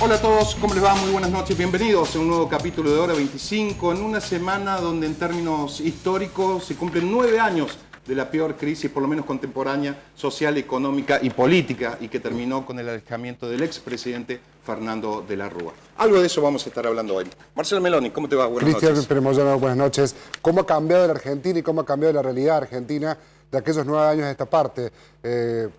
Hola a todos, ¿cómo les va? Muy buenas noches, bienvenidos a un nuevo capítulo de Hora 25, en una semana donde en términos históricos se cumplen 9 años de la peor crisis, por lo menos contemporánea, social, económica y política, y que terminó con el alejamiento del expresidente Fernando de la Rúa. Algo de eso vamos a estar hablando hoy. Marcelo Meloni, ¿cómo te va? Buenas noches. Cristian Peremoyano, buenas noches. ¿Cómo ha cambiado la Argentina y cómo ha cambiado la realidad argentina de aquellos 9 años de esta parte?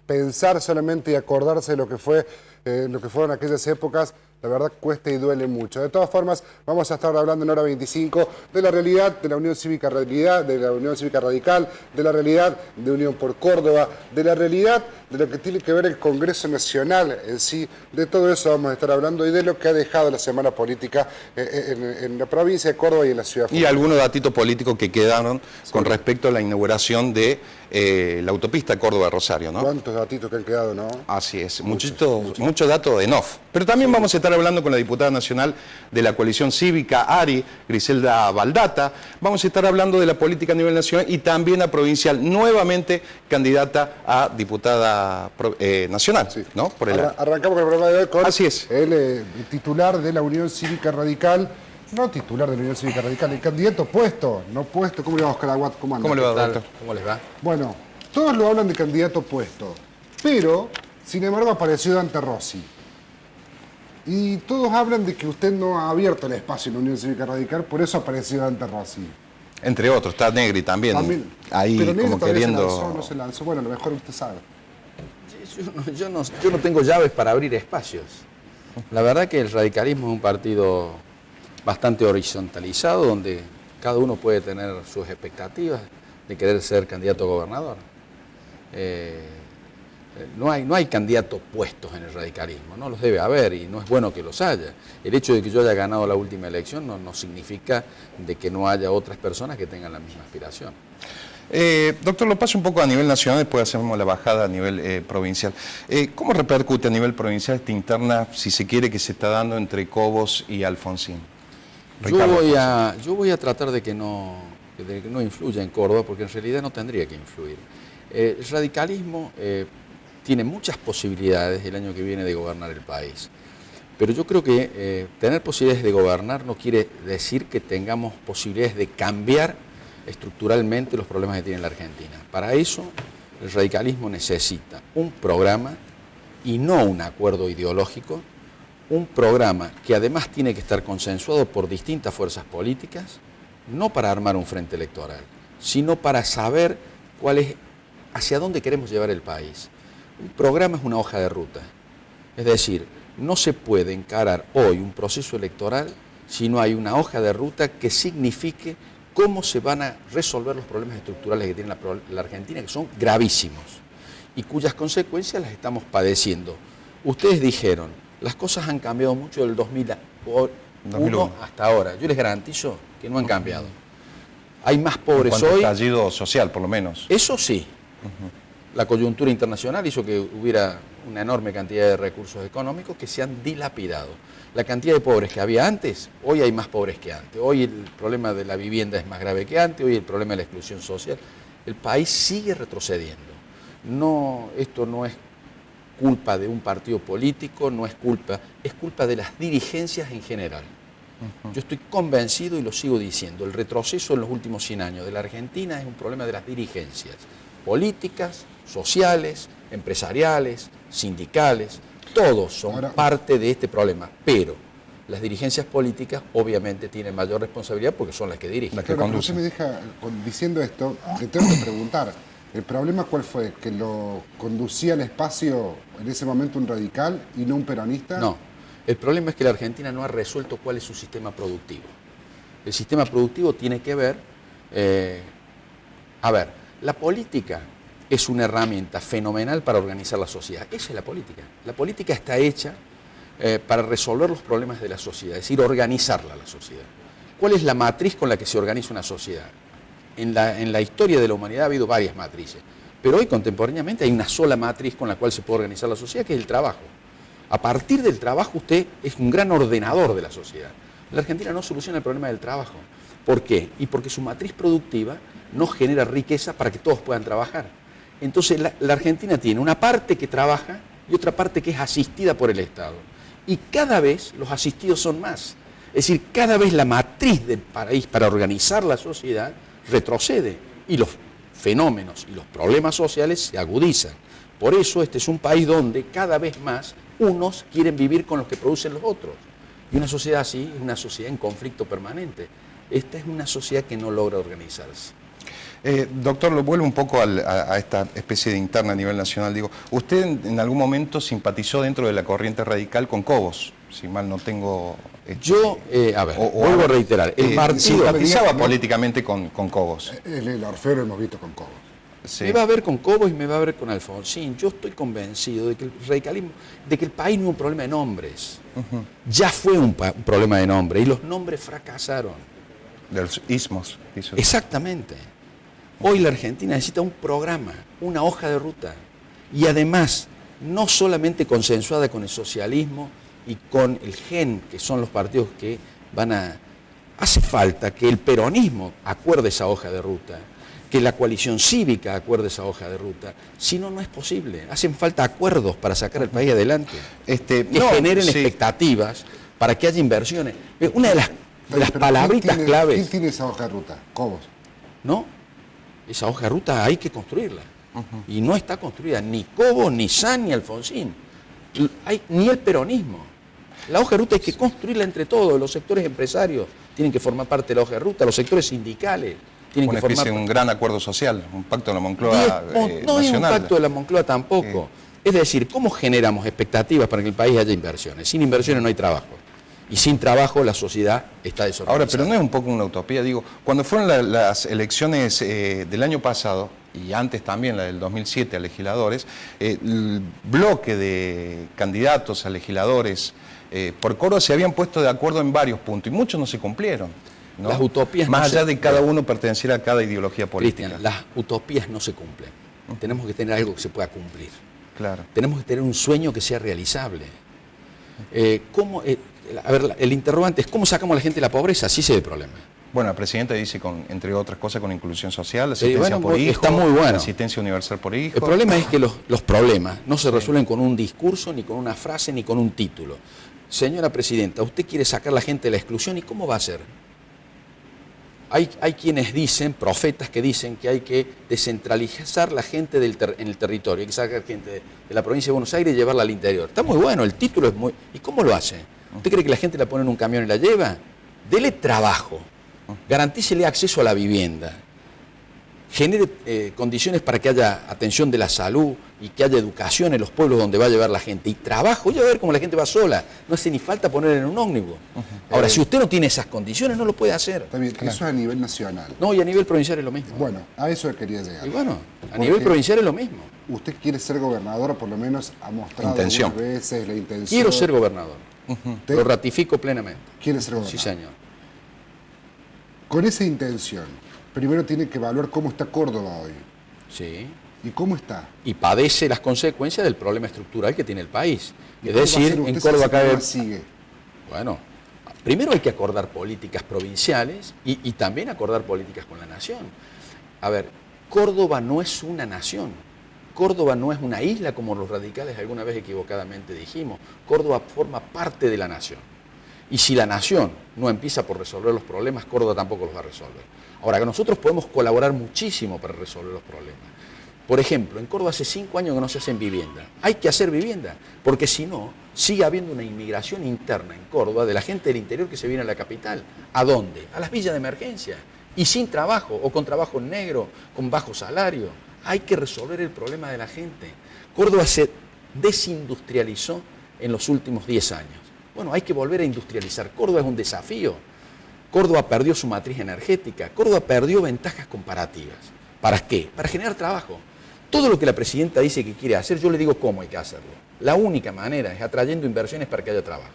Pensar solamente y acordarse de lo que fueron aquellas épocas, la verdad cuesta y duele mucho. De todas formas, vamos a estar hablando en Hora 25 de la realidad de la Unión Cívica Radical, de la realidad de Unión por Córdoba, de la realidad de lo que tiene que ver el Congreso Nacional en sí. De todo eso vamos a estar hablando y de lo que ha dejado la semana política en la provincia de Córdoba y en la ciudad. Y algunos datitos políticos que quedaron con respecto a la inauguración de la autopista Córdoba-Rosario, ¿no? ¿Cuántos datitos que han quedado, no? Así es, muchos datos en off. Pero también vamos a estar hablando con la diputada nacional de la coalición cívica, ARI, Griselda Baldata. Vamos a estar hablando de la política a nivel nacional y también a provincial, nuevamente candidata a diputada nacional, sí, ¿no? Arrancamos con el programa de hoy con Así es. El titular de la Unión Cívica Radical. No titular de la Unión Cívica Radical, el candidato puesto, no puesto. ¿Cómo le va, Oscar Aguat? ¿Cómo anda? ¿Cómo le va, doctor? ¿Cómo les va? Bueno, todos lo hablan de candidato puesto, pero, sin embargo, apareció Dante Rossi. Y todos hablan de que usted no ha abierto el espacio en la Unión Cívica Radical, por eso apareció Dante Rossi. Entre otros, está Negri también ahí pero Negri como queriendo... se lanzó, no se lanzó, bueno, a lo mejor usted sabe. Yo no tengo llaves para abrir espacios. La verdad que el radicalismo es un partido bastante horizontalizado, donde cada uno puede tener sus expectativas de querer ser candidato a gobernador. No hay candidatos puestos en el radicalismo, no los debe haber y no es bueno que los haya. El hecho de que yo haya ganado la última elección no significa de que no haya otras personas que tengan la misma aspiración. Doctor, lo paso un poco a nivel nacional, después hacemos la bajada a nivel provincial. ¿Cómo repercute a nivel provincial esta interna, si se quiere, que se está dando entre Cobos y Alfonsín? Yo voy a tratar de que no influya en Córdoba, porque en realidad no tendría que influir. El radicalismo tiene muchas posibilidades el año que viene de gobernar el país, pero yo creo que tener posibilidades de gobernar no quiere decir que tengamos posibilidades de cambiar estructuralmente los problemas que tiene la Argentina. Para eso el radicalismo necesita un programa y no un acuerdo ideológico, un programa que además tiene que estar consensuado por distintas fuerzas políticas, no para armar un frente electoral, sino para saber hacia dónde queremos llevar el país. Un programa es una hoja de ruta, es decir, no se puede encarar hoy un proceso electoral si no hay una hoja de ruta que signifique cómo se van a resolver los problemas estructurales que tiene la Argentina, que son gravísimos y cuyas consecuencias las estamos padeciendo. Ustedes dijeron, las cosas han cambiado mucho del 2001 hasta ahora. Yo les garantizo que no han cambiado. Hay más pobres hoy. Estallido social, por lo menos. Eso sí. La coyuntura internacional hizo que hubiera una enorme cantidad de recursos económicos que se han dilapidado. La cantidad de pobres que había antes, hoy hay más pobres que antes. Hoy el problema de la vivienda es más grave que antes, hoy el problema de la exclusión social. El país sigue retrocediendo. Esto no es culpa de un partido político, es culpa de las dirigencias en general. Yo estoy convencido y lo sigo diciendo, el retroceso en los últimos 100 años de la Argentina es un problema de las dirigencias políticas, sociales, empresariales, sindicales, todos son parte de este problema, pero las dirigencias políticas obviamente tienen mayor responsabilidad porque son las que dirigen. Pero usted me deja, diciendo esto, le tengo que preguntar, ¿el problema cuál fue? ¿Que lo conducía al espacio en ese momento un radical y no un peronista? No, el problema es que la Argentina no ha resuelto cuál es su sistema productivo. El sistema productivo tiene que ver, la política es una herramienta fenomenal para organizar la sociedad. Esa es la política. La política está hecha para resolver los problemas de la sociedad, es decir, organizarla la sociedad. ¿Cuál es la matriz con la que se organiza una sociedad? En la historia de la humanidad ha habido varias matrices, pero hoy contemporáneamente hay una sola matriz con la cual se puede organizar la sociedad, que es el trabajo. A partir del trabajo usted es un gran ordenador de la sociedad. La Argentina no soluciona el problema del trabajo. ¿Por qué? Y porque su matriz productiva no genera riqueza para que todos puedan trabajar. Entonces la Argentina tiene una parte que trabaja y otra parte que es asistida por el Estado. y cada vez los asistidos son más. Es decir, cada vez la matriz del país para organizar la sociedad retrocede y los fenómenos y los problemas sociales se agudizan. Por eso este es un país donde cada vez más unos quieren vivir con los que producen los otros. Y una sociedad así es una sociedad en conflicto permanente. Esta es una sociedad que no logra organizarse. Doctor, lo vuelvo un poco a esta especie de interna a nivel nacional. Digo, usted en algún momento simpatizó dentro de la corriente radical con Cobos, si mal no tengo... Yo, vuelvo a reiterar, el partido... Simpatizaba políticamente con Cobos. El Orfeo lo hemos visto con Cobos. Sí. Me va a ver con Cobos y me va a ver con Alfonsín. Yo estoy convencido de que el radicalismo, de que el país no es un problema de nombres. Ya fue un problema de nombres y los nombres fracasaron. De los ismos. Exactamente. Hoy la Argentina necesita un programa, una hoja de ruta. Y además, no solamente consensuada con el socialismo y con el GEN, que son los partidos que van a... Hace falta que el peronismo acuerde esa hoja de ruta, que la coalición cívica acuerde esa hoja de ruta. Si no, no es posible. Hacen falta acuerdos para sacar el país adelante. Que generen expectativas para que haya inversiones. Una de las palabritas claves... ¿Quién tiene esa hoja de ruta? Cobos. ¿No? Esa hoja de ruta hay que construirla. Y no está construida ni Cobos, ni San, ni Alfonsín. Ni el peronismo. La hoja de ruta hay que construirla entre todos. Los sectores empresarios tienen que formar parte de la hoja de ruta, los sectores sindicales tienen que formar parte. Un gran acuerdo social, un pacto de la Moncloa no nacional. Es un pacto de la Moncloa tampoco. Es decir, ¿cómo generamos expectativas para que el país haya inversiones? Sin inversiones no hay trabajo. Y sin trabajo la sociedad está desorganizada. Ahora, pero no es un poco una utopía, digo, cuando fueron las elecciones del año pasado, y antes también la del 2007 a legisladores, el bloque de candidatos a legisladores por Córdoba se habían puesto de acuerdo en varios puntos, y muchos no se cumplieron, ¿no? Las utopías más allá de cada uno pertenecer a cada ideología política. Cristian, las utopías no se cumplen. Tenemos que tener algo que se pueda cumplir. Claro. Tenemos que tener un sueño que sea realizable. El interrogante es ¿cómo sacamos a la gente de la pobreza? Así se ve el problema. Bueno, la presidenta dice, entre otras cosas, con inclusión social, asistencia por hijo, está muy bueno. Asistencia universal por hijo. El problema es que los problemas no se resuelven con un discurso, ni con una frase, ni con un título. Señora presidenta, usted quiere sacar a la gente de la exclusión, ¿y cómo va a hacer? Hay quienes dicen, profetas que dicen que hay que descentralizar la gente en el territorio, hay que sacar gente de la provincia de Buenos Aires y llevarla al interior. Está muy bueno, el título es muy... ¿Y cómo lo hace? ¿Usted cree que la gente la pone en un camión y la lleva? Dele trabajo, garantícele acceso a la vivienda, genere condiciones para que haya atención de la salud y que haya educación en los pueblos donde va a llevar la gente. Y trabajo, ya va a ver cómo la gente va sola, no hace ni falta poner en un ómnibus. Ahora, si usted no tiene esas condiciones, no lo puede hacer. También, claro. Eso es a nivel nacional. No, y a nivel provincial es lo mismo. Bueno, a eso quería llegar. Y bueno, a nivel provincial es lo mismo. Usted quiere ser gobernador, por lo menos ha mostrado Intención. algunas veces la intención. Quiero ser gobernador. Lo ratifico plenamente. ¿Quiere ser gobernador? Sí, señor. Con esa intención, primero tiene que evaluar cómo está Córdoba hoy. Sí. ¿Y cómo está? Y padece las consecuencias del problema estructural que tiene el país. Es decir, en Córdoba cabe... sigue? Bueno, primero hay que acordar políticas provinciales y también acordar políticas con la nación. A ver, Córdoba no es una nación. Córdoba no es una isla como los radicales alguna vez equivocadamente dijimos. Córdoba forma parte de la nación. Y si la nación no empieza por resolver los problemas, Córdoba tampoco los va a resolver. Ahora, que nosotros podemos colaborar muchísimo para resolver los problemas. Por ejemplo, en Córdoba hace 5 años que no se hacen vivienda. Hay que hacer vivienda, porque si no, sigue habiendo una inmigración interna en Córdoba de la gente del interior que se viene a la capital. ¿A dónde? A las villas de emergencia. Y sin trabajo, o con trabajo negro, con bajo salario. Hay que resolver el problema de la gente. Córdoba se desindustrializó en los últimos 10 años. Bueno, hay que volver a industrializar. Córdoba es un desafío. Córdoba perdió su matriz energética. Córdoba perdió ventajas comparativas. ¿Para qué? Para generar trabajo. Todo lo que la presidenta dice que quiere hacer, yo le digo cómo hay que hacerlo. La única manera es atrayendo inversiones para que haya trabajo.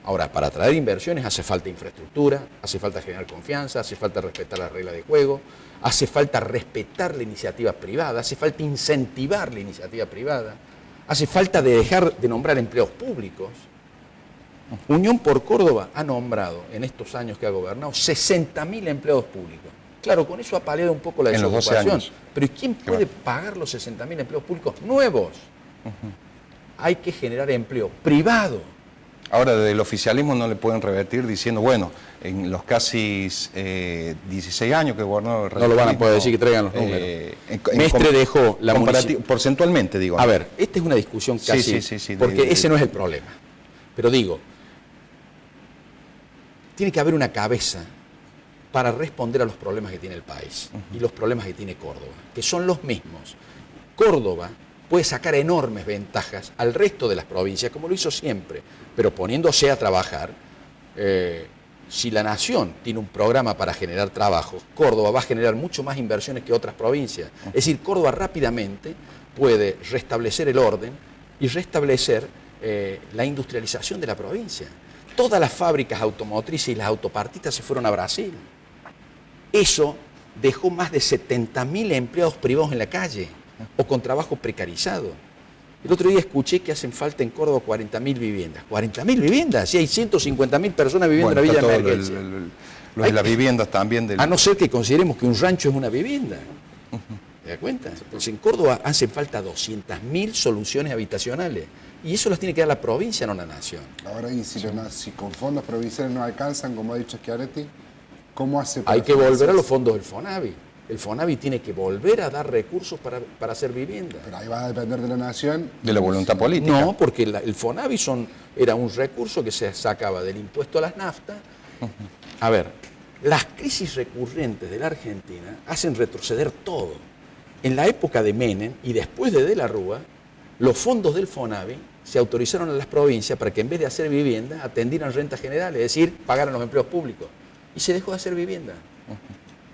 Ahora, para atraer inversiones hace falta infraestructura, hace falta generar confianza, hace falta respetar las reglas de juego, hace falta respetar la iniciativa privada, hace falta incentivar la iniciativa privada, hace falta dejar de nombrar empleos públicos. Unión por Córdoba ha nombrado en estos años que ha gobernado 60.000 empleados públicos. Claro, con eso ha paliado un poco la desocupación. Pero ¿quién puede pagar los 60.000 empleos públicos nuevos? Hay que generar empleo privado. Ahora, desde el oficialismo no le pueden revertir diciendo, bueno, en los casi 16 años que gobernó el No lo van a poder decir que traigan los números. Mestre dejó la municipalidad. Porcentualmente, digo. A ver, esta es una discusión casi, sí, porque ese no es el problema. Pero digo, tiene que haber una cabeza para responder a los problemas que tiene el país y los problemas que tiene Córdoba, que son los mismos. Córdoba puede sacar enormes ventajas al resto de las provincias, como lo hizo siempre, pero poniéndose a trabajar. Si la nación tiene un programa para generar trabajo, Córdoba va a generar mucho más inversiones que otras provincias. Es decir, Córdoba rápidamente puede restablecer el orden y restablecer la industrialización de la provincia. Todas las fábricas automotrices y las autopartistas se fueron a Brasil. Eso dejó más de 70.000 empleados privados en la calle o con trabajo precarizado. El otro día escuché que hacen falta en Córdoba 40.000 viviendas. ¿40.000 viviendas? Si hay 150.000 personas viviendo en la Villa de Emergencia. Lo de las viviendas también. A no ser que consideremos que un rancho es una vivienda. ¿Te das cuenta? Entonces en Córdoba hacen falta 200.000 soluciones habitacionales. Y eso las tiene que dar la provincia, no la nación. Ahora, y si con fondos provinciales no alcanzan, como ha dicho Schiaretti, ¿cómo hace para Hay que volver a los fondos del FONAVI. El FONAVI tiene que volver a dar recursos para hacer vivienda. Pero ahí va a depender de la nación. De la voluntad política. No, porque el FONAVI era un recurso que se sacaba del impuesto a las naftas. A ver, las crisis recurrentes de la Argentina hacen retroceder todo. En la época de Menem y después de la Rúa, los fondos del FONAVI se autorizaron a las provincias para que en vez de hacer vivienda atendieran rentas generales, es decir, pagaran los empleos públicos. Y se dejó de hacer vivienda.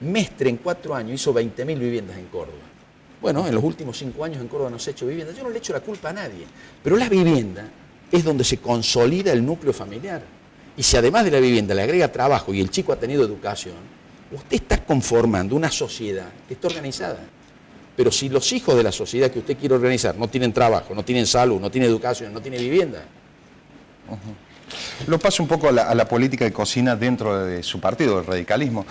Mestre en 4 años hizo 20.000 viviendas en Córdoba. Bueno, en los últimos 5 años en Córdoba no se ha hecho vivienda. Yo no le echo la culpa a nadie. Pero la vivienda es donde se consolida el núcleo familiar. Y si además de la vivienda le agrega trabajo y el chico ha tenido educación, usted está conformando una sociedad que está organizada. Pero si los hijos de la sociedad que usted quiere organizar no tienen trabajo, no tienen salud, no tienen educación, no tienen vivienda. Lo paso un poco a la política de cocina dentro de su partido, el radicalismo.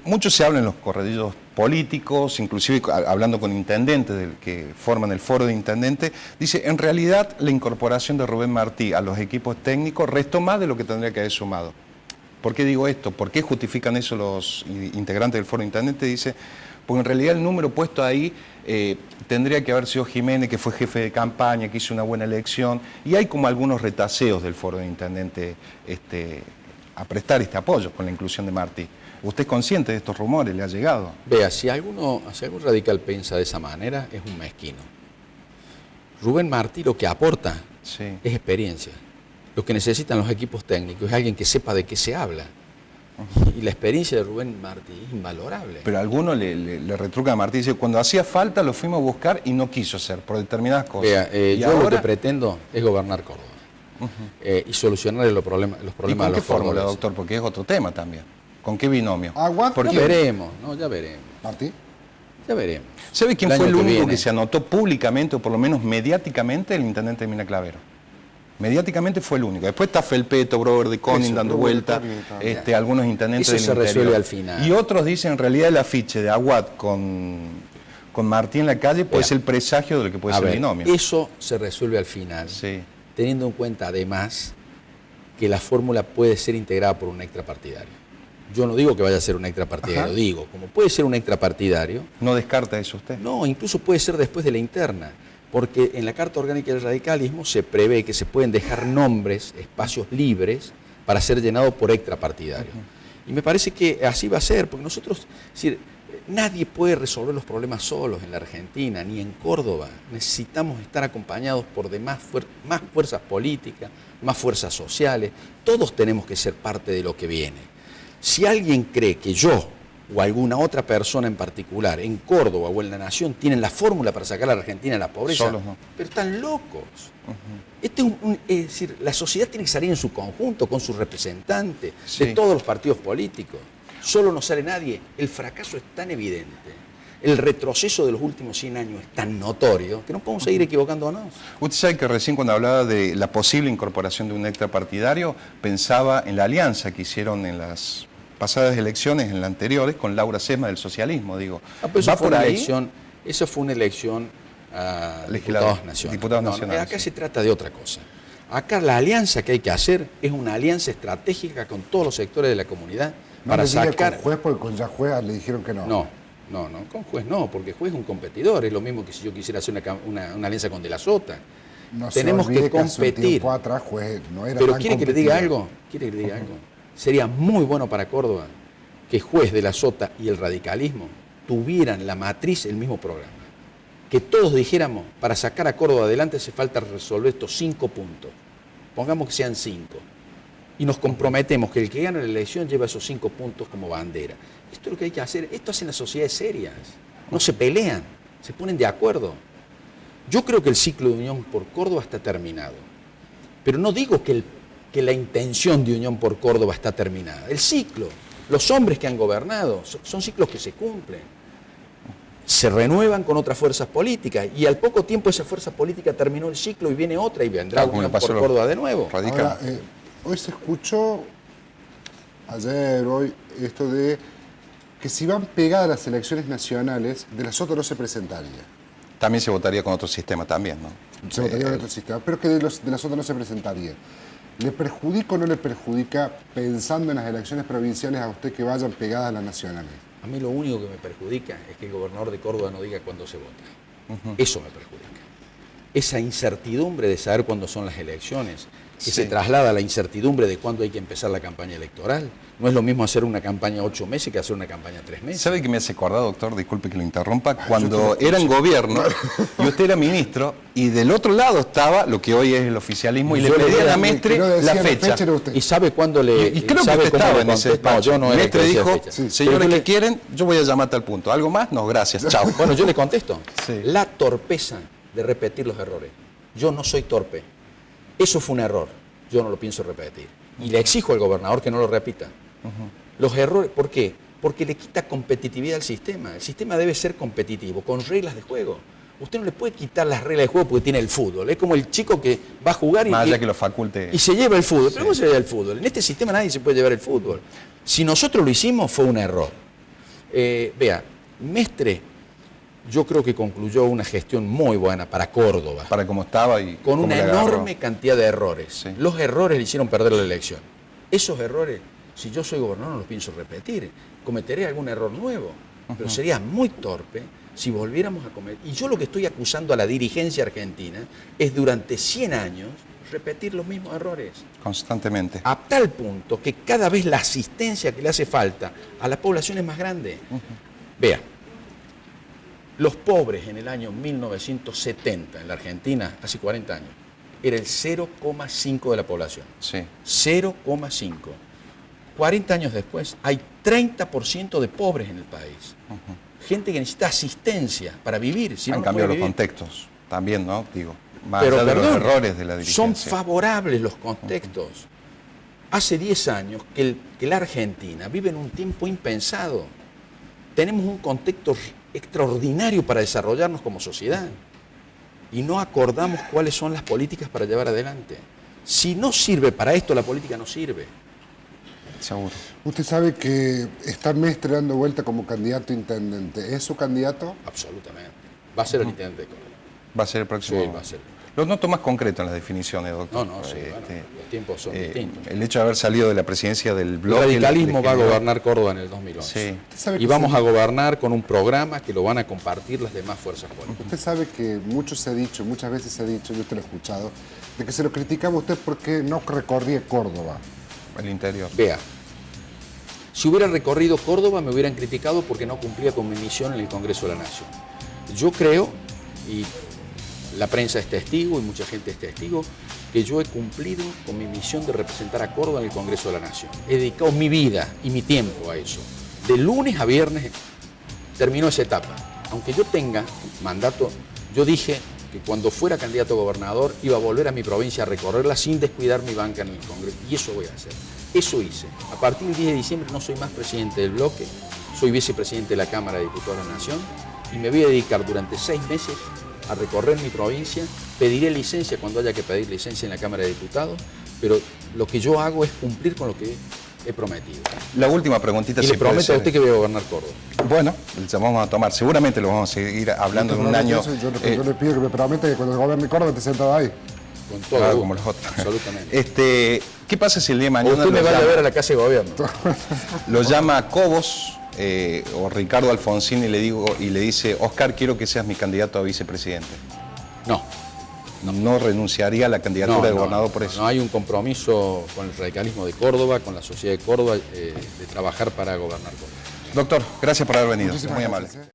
Mucho se habla en los corredillos políticos, inclusive hablando con intendentes que forman el foro de intendentes, dice, en realidad la incorporación de Rubén Martí a los equipos técnicos restó más de lo que tendría que haber sumado. ¿Por qué digo esto? ¿Por qué justifican eso los integrantes del foro de intendentes? Dice, porque en realidad el número puesto ahí tendría que haber sido Jiménez, que fue jefe de campaña, que hizo una buena elección, y hay como algunos retaseos del foro de intendente a prestar este apoyo con la inclusión de Martí. ¿Usted es consciente de estos rumores? ¿Le ha llegado? Vea, si algún radical piensa de esa manera, es un mezquino. Rubén Martí lo que aporta es experiencia. Lo que necesitan los equipos técnicos es alguien que sepa de qué se habla. Y la experiencia de Rubén Martí es invalorable. Pero alguno le retruca a Martí, dice, cuando hacía falta lo fuimos a buscar y no quiso hacer, por determinadas cosas. Vea, yo ahora lo que pretendo es gobernar Córdoba y solucionar los problemas de los cordobeses. ¿Y con qué fórmula, doctor? Porque es otro tema también. ¿Con qué binomio? Ya veremos, ¿no? Ya veremos. ¿Martí? Ya veremos. ¿Sabe quién fue el único que se anotó públicamente, o por lo menos mediáticamente? El intendente de Mina Clavero. Mediáticamente fue el único. Después está Felpeto, Brover de Conin dando vuelta, algunos intendentes del interior. Eso se resuelve al final. Y otros dicen, en realidad, el afiche de Aguad con Martí en la calle puede ser el presagio de lo que puede ser el binomio. Eso se resuelve al final, teniendo en cuenta además que la fórmula puede ser integrada por un extrapartidario. Yo no digo que vaya a ser un extrapartidario, digo, como puede ser un extrapartidario... ¿No descarta eso usted? No, incluso puede ser después de la interna. Porque en la Carta Orgánica del Radicalismo se prevé que se pueden dejar nombres, espacios libres, para ser llenados por extrapartidarios. Y me parece que así va a ser, porque nosotros, es decir, nadie puede resolver los problemas solos en la Argentina, ni en Córdoba. Necesitamos estar acompañados por más fuerzas políticas, más fuerzas sociales. Todos tenemos que ser parte de lo que viene. Si alguien cree que yo o alguna otra persona en particular, en Córdoba o en la Nación, tienen la fórmula para sacar a la Argentina de la pobreza, solos no. Pero están locos. Es decir, la sociedad tiene que salir en su conjunto, con sus representantes, de todos los partidos políticos. Solo no sale nadie. El fracaso es tan evidente, el retroceso de los últimos 100 años es tan notorio, que no podemos seguir equivocándonos. Usted sabe que recién cuando hablaba de la posible incorporación de un extrapartidario, pensaba en la alianza que hicieron en las pasadas elecciones, en las anteriores, con Laura Sesma del socialismo, digo. ¿Va por ahí? Eso fue una elección a diputados nacionales. Diputados nacionales. Acá se trata de otra cosa. Acá la alianza que hay que hacer es una alianza estratégica con todos los sectores de la comunidad No para le diga sacar... con juez, porque con ya juez le dijeron que no. No, con juez no, porque juez es un competidor, es lo mismo que si yo quisiera hacer una alianza con De la Sota. No Tenemos se olvide que hace un competir. tiempo atrás juez no era Pero tan ¿quiere que le diga competitivo. algo? ¿Quiere que le diga algo? Sería muy bueno para Córdoba que juez De la Sota y el radicalismo tuvieran la matriz el mismo programa. Que todos dijéramos, para sacar a Córdoba adelante hace falta resolver estos 5 puntos. Pongamos que sean 5. Y nos comprometemos que el que gana la elección lleva esos 5 puntos como bandera. Esto es lo que hay que hacer. Esto hacen las sociedades serias. No se pelean, se ponen de acuerdo. Yo creo que el ciclo de Unión por Córdoba está terminado. Pero no digo que la intención de Unión por Córdoba está terminada. El ciclo, los hombres que han gobernado, son ciclos que se cumplen. Se renuevan con otras fuerzas políticas y al poco tiempo esa fuerza política terminó el ciclo y viene otra y vendrá Claro, como Unión le pasó por a los Córdoba de nuevo. radicales. Ahora, hoy se escuchó, hoy, esto de que si van pegadas las elecciones nacionales, De la Sota no se presentaría. También se votaría con otro sistema también, ¿no? Se votaría en otro sistema, pero que De la Sota no se presentaría. ¿Le perjudica o no le perjudica, pensando en las elecciones provinciales, a usted que vayan pegadas a las nacionales? A mí lo único que me perjudica es que el gobernador de Córdoba no diga cuándo se vota. Eso me perjudica. Esa incertidumbre de saber cuándo son las elecciones, que se traslada a la incertidumbre de cuándo hay que empezar la campaña electoral. No es lo mismo hacer una campaña 8 meses que hacer una campaña 3 meses. ¿Sabe qué me hace acordar, doctor? Disculpe que lo interrumpa. Cuando era en gobierno y usted era ministro y del otro lado estaba lo que hoy es el oficialismo y le pedían a Mestre la fecha. era usted. ¿Y sabe cuándo le Y creo que sabe usted cómo estaba le en ese contesta? despacho. No, yo no era el que Mestre decía dijo, fecha. señores Pero yo que le- quieren, yo voy a llamar a tal punto. ¿Algo más? No, gracias. Chao. Bueno, yo le contesto. Sí. La torpeza de repetir los errores. Yo no soy torpe. Eso fue un error. Yo no lo pienso repetir. Y le exijo al gobernador que no lo repita. Los errores, ¿por qué? Porque le quita competitividad al sistema. El sistema debe ser competitivo, con reglas de juego. Usted no le puede quitar las reglas de juego porque tiene el fútbol. Es como el chico que va a jugar Más y allá que lo faculte. se lleva el fútbol. ¿Pero cómo se lleva el fútbol? En este sistema nadie se puede llevar el fútbol. Si nosotros lo hicimos, fue un error. Vea, Mestre, yo creo que concluyó una gestión muy buena para Córdoba, Para cómo estaba y con cómo una le agarró. enorme cantidad de errores. Sí. Los errores le hicieron perder la elección. Esos errores, si yo soy gobernador, no los pienso repetir. Cometeré algún error nuevo, pero sería muy torpe si volviéramos a cometer. Y yo lo que estoy acusando a la dirigencia argentina es durante 100 años repetir los mismos errores. Constantemente. A tal punto que cada vez la asistencia que le hace falta a la población es más grande. Vea, los pobres en el año 1970 en la Argentina, hace 40 años, era el 0,5 de la población. Sí. 0,5. 40 años después hay 30% de pobres en el país. Gente que necesita asistencia para vivir. Si no, Han no cambiado puede los vivir. contextos también, ¿no? Digo, más Pero allá de los perdón, errores de la dirigencia. son favorables los contextos. Hace 10 años que la Argentina vive en un tiempo impensado. Tenemos un contexto extraordinario para desarrollarnos como sociedad y no acordamos cuáles son las políticas para llevar adelante. Si no sirve para esto, la política no sirve. Seguro. Usted sabe que está Mestre dando vuelta como candidato a intendente. ¿Es su candidato? Absolutamente. Va a ser el intendente de Córdoba. Va a ser el próximo. Sí, va a ser. Lo noto más concreto en las definiciones, doctor. No, sí, bueno, los tiempos son distintos. El hecho de haber salido de la presidencia del El bloque... radicalismo le va a generó- gobernar Córdoba en el 2011. Sí. Usted sabe Y que vamos a gobernar con un programa que lo van a compartir las demás fuerzas políticas. Usted sabe que muchas veces se ha dicho, yo te lo he escuchado, de que se lo criticaba a usted porque no recorría Córdoba. El interior. Vea, si hubiera recorrido Córdoba me hubieran criticado porque no cumplía con mi misión en el Congreso de la Nación. Yo creo, y la prensa es testigo y mucha gente es testigo, que yo he cumplido con mi misión de representar a Córdoba en el Congreso de la Nación. He dedicado mi vida y mi tiempo a eso. De lunes a viernes terminó esa etapa. Aunque yo tenga mandato, yo dije que cuando fuera candidato a gobernador iba a volver a mi provincia a recorrerla sin descuidar mi banca en el Congreso. Y eso voy a hacer. Eso hice. A partir del 10 de diciembre no soy más presidente del bloque, soy vicepresidente de la Cámara de Diputados de la Nación y me voy a dedicar durante 6 meses a recorrer mi provincia. Pediré licencia cuando haya que pedir licencia en la Cámara de Diputados, pero lo que yo hago es cumplir con lo que he prometido. La última preguntita. Y si le puede prometo a ser. usted que voy a gobernar Córdoba. Bueno, ya vamos a tomar. Seguramente lo vamos a seguir hablando en un año. Yo le pido que me prometa que cuando gobierne Córdoba te sentado ahí. Con todo Claro, gusto, como los otros. absolutamente. ¿Qué pasa si el día de mañana Usted me vaya a ver a la Casa de Gobierno. lo llama Cobos o Ricardo Alfonsín y le dice, Oscar, quiero que seas mi candidato a vicepresidente? No. ¿No renunciaría a la candidatura de gobernador por eso? No hay un compromiso con el radicalismo de Córdoba, con la sociedad de Córdoba, de trabajar para gobernar Córdoba. Doctor, gracias por haber venido. Muchísimas Muy gracias, amable.